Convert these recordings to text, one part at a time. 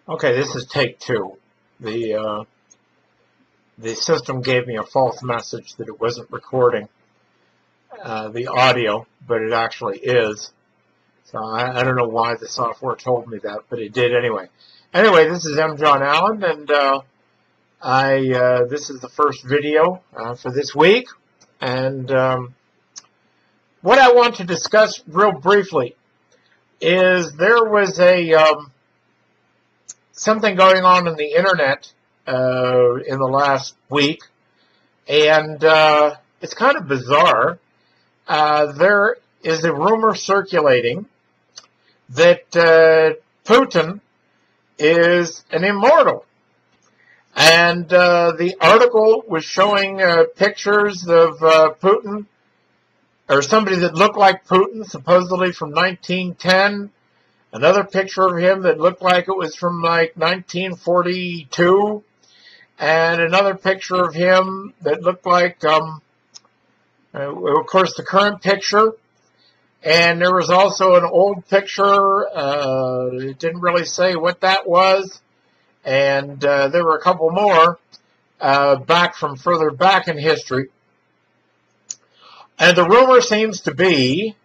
Okay, this is take two. The system gave me a false message that it wasn't recording the audio, but it actually is. So I don't know why the software told me that, but it did anyway. Anyway, this is M. John Allen, and this is the first video for this week. And what I want to discuss real briefly is there was something going on in the internet in the last week, and it's kind of bizarre. There is a rumor circulating that Putin is an immortal. And the article was showing pictures of Putin, or somebody that looked like Putin, supposedly from 1910. Another picture of him that looked like it was from like 1942. And another picture of him that looked like, of course, the current picture. And there was also an old picture. It didn't really say what that was. And there were a couple more back from further back in history. And the rumor seems to be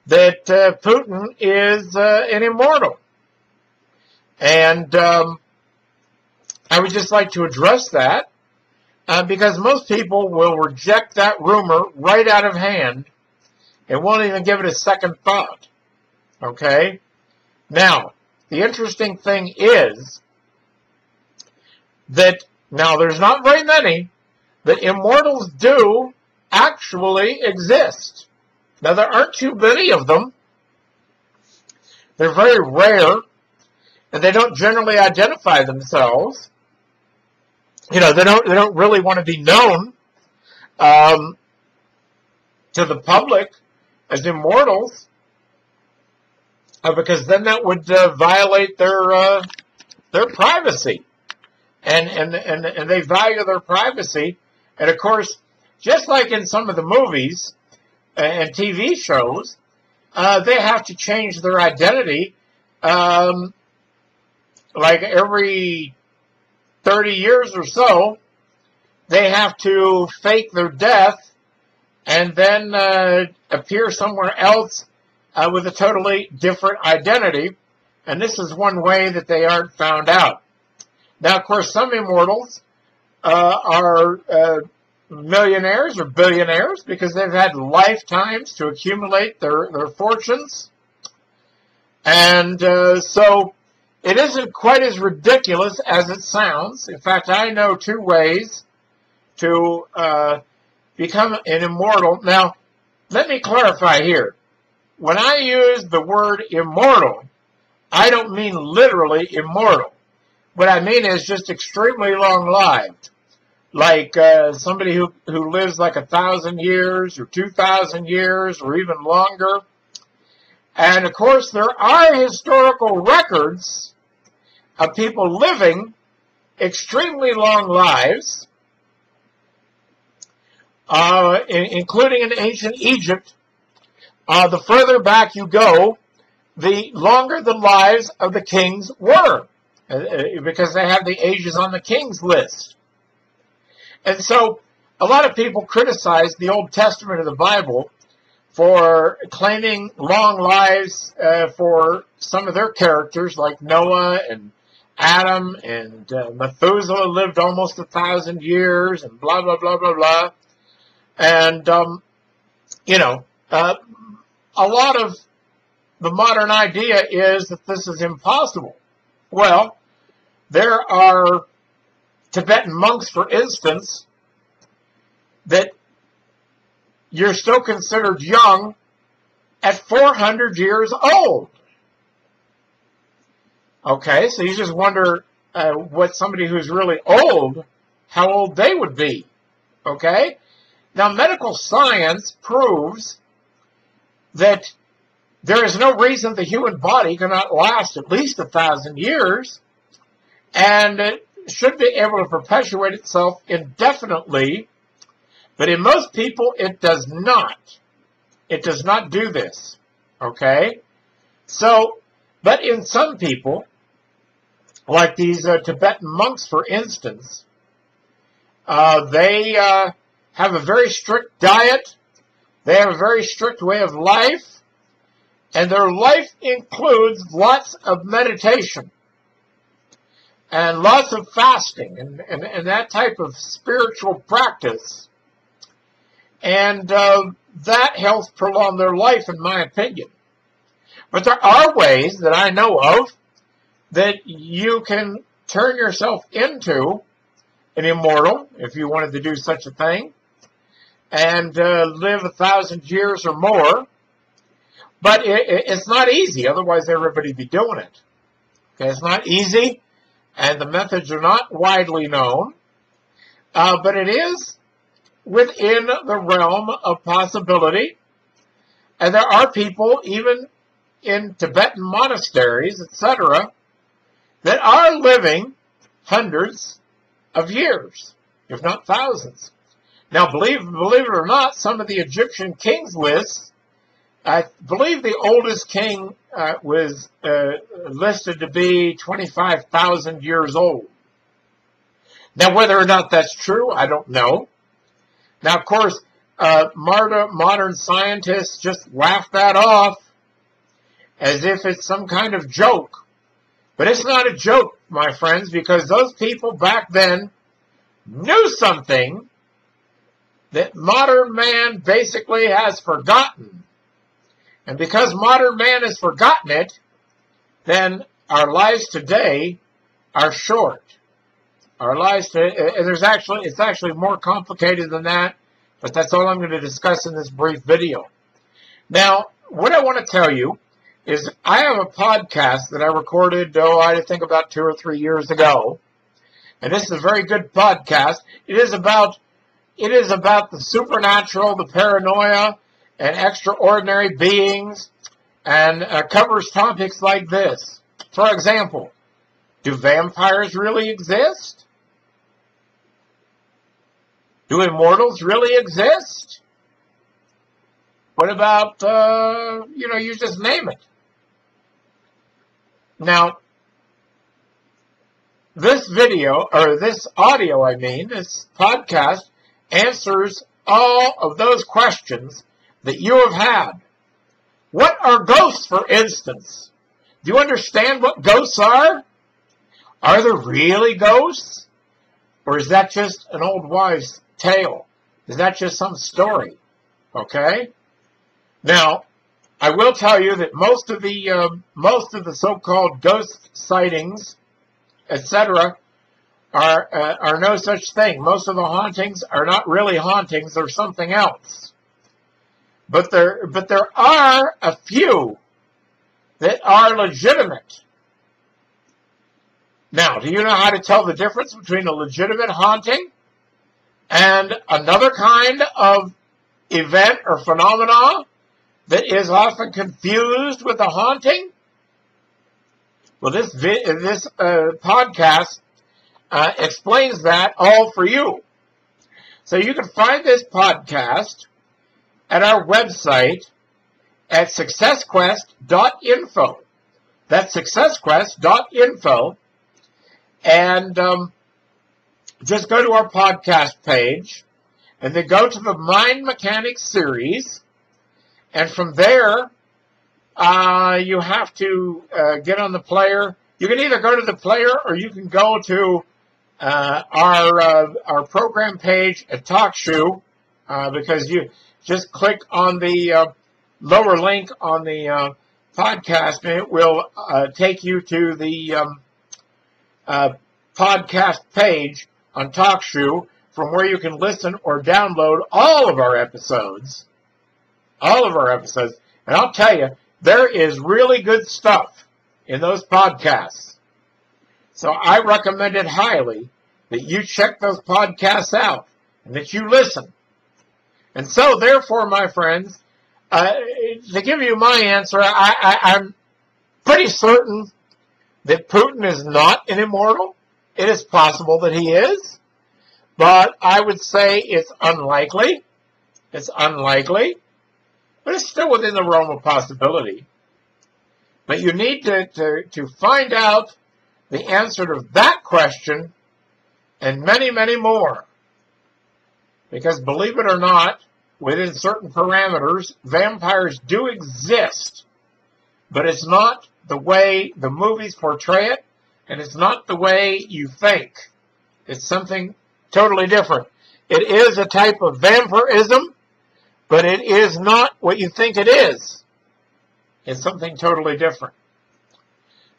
that Putin is an immortal. And I would just like to address that because most people will reject that rumor right out of hand and won't even give it a second thought. Okay? Now, the interesting thing is that, now there's not very many, but immortals do actually exist. Now, there aren't too many of them. They're very rare, and they don't generally identify themselves. You know, they don't really want to be known to the public as immortals, because then that would violate their privacy, and they value their privacy. And of course, just like in some of the movies and TV shows, they have to change their identity like every 30 years or so. They have to fake their death and then appear somewhere else with a totally different identity. And this is one way that they aren't found out. Now, of course, some immortals are millionaires or billionaires because they've had lifetimes to accumulate their fortunes. And so it isn't quite as ridiculous as it sounds. In fact, I know two ways to become an immortal. Now, let me clarify here. When I use the word immortal, I don't mean literally immortal. What I mean is just extremely long-lived. Like somebody who lives like 1,000 years or 2,000 years or even longer. And of course, there are historical records of people living extremely long lives, including in ancient Egypt. The further back you go, the longer the lives of the kings were, because they have the ages on the king's list. And so a lot of people criticize the Old Testament of the Bible for claiming long lives for some of their characters, like Noah and Adam, and Methuselah lived almost 1,000 years, and blah, blah, blah, blah, blah. And, you know, a lot of the modern idea is that this is impossible. Well, there are Tibetan monks, for instance, that you're still considered young at 400 years old. Okay, so you just wonder what somebody who's really old, how old they would be. Okay? Now, medical science proves that there is no reason the human body cannot last at least 1,000 years, and it should be able to perpetuate itself indefinitely, but in most people it does not. It does not do this. Okay? So, but in some people, like these Tibetan monks, for instance, they have a very strict diet. They have a very strict way of life. And their life includes lots of meditation and lots of fasting and that type of spiritual practice. And that helps prolong their life, in my opinion. But there are ways that I know of that you can turn yourself into an immortal, if you wanted to do such a thing, and live 1,000 years or more. But it's not easy, otherwise everybody would be doing it. Okay, it's not easy, and the methods are not widely known, but it is within the realm of possibility. And there are people, even in Tibetan monasteries, etc., that are living hundreds of years, if not thousands. Now, believe it or not, some of the Egyptian kings lists, I believe the oldest king was listed to be 25,000 years old. Now, whether or not that's true, I don't know. Now, of course, modern scientists just laugh that off as if it's some kind of joke. But it's not a joke, my friends, because those people back then knew something that modern man basically has forgotten. And because modern man has forgotten it, then our lives today are short. Our lives today, it's actually more complicated than that, but that's all I'm going to discuss in this brief video. Now, what I want to tell you is I have a podcast that I recorded, I think about 2 or 3 years ago. And this is a very good podcast. It is about the supernatural, the paranoia, and extraordinary beings, and covers topics like this. For example, do vampires really exist? Do immortals really exist? What about, you just name it. Now, this video, or this audio, this podcast, answers all of those questions that you have had. What are ghosts, for instance? Do you understand what ghosts are? Are there really ghosts? Or is that just an old wives' tale? Is that just some story? Okay? Now, I will tell you that most of the so-called ghost sightings, etc., are no such thing. Most of the hauntings are not really hauntings; they're something else. But there are a few that are legitimate. Now, do you know how to tell the difference between a legitimate haunting and another kind of event or phenomena that is often confused with a haunting? Well, this podcast explains that all for you. So you can find this podcast at our website at successquest.info. That's successquest.info. And just go to our podcast page, and then go to the Mind Mechanics series. And from there, you have to get on the player. You can either go to the player, or you can go to our program page at TalkShoe, because you just click on the lower link on the podcast, and it will take you to the podcast page on TalkShoe, from where you can listen or download all of our episodes. All of our episodes. And I'll tell you, there is really good stuff in those podcasts. So I recommend it highly that you check those podcasts out and that you listen. And so, therefore, my friends, to give you my answer, I'm pretty certain that Putin is not an immortal. It is possible that he is, but I would say it's unlikely. It's unlikely, but it's still within the realm of possibility. But you need to find out the answer to that question and many, many more. Because believe it or not, within certain parameters, vampires do exist. But it's not the way the movies portray it, and it's not the way you think. It's something totally different. It is a type of vampirism, but it is not what you think it is. It's something totally different.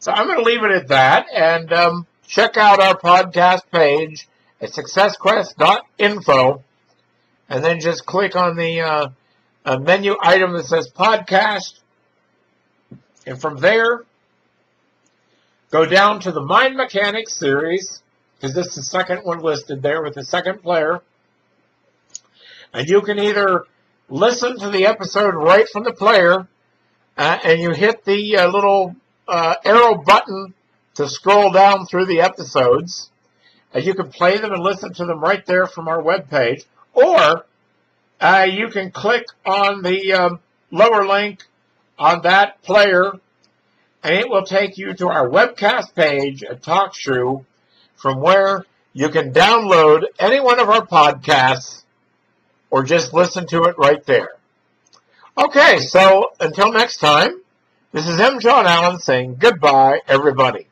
So I'm going to leave it at that, and check out our podcast page at successquest.info, and then just click on the menu item that says podcast, and from there, go down to the Mind Mechanics series, because this is the second one listed there with the second player, and you can either listen to the episode right from the player, and you hit the little arrow button to scroll down through the episodes. You can play them and listen to them right there from our webpage. Or you can click on the lower link on that player, and it will take you to our webcast page at TalkShoe, from where you can download any one of our podcasts or just listen to it right there. Okay, so until next time, this is M. John Allen saying goodbye, everybody.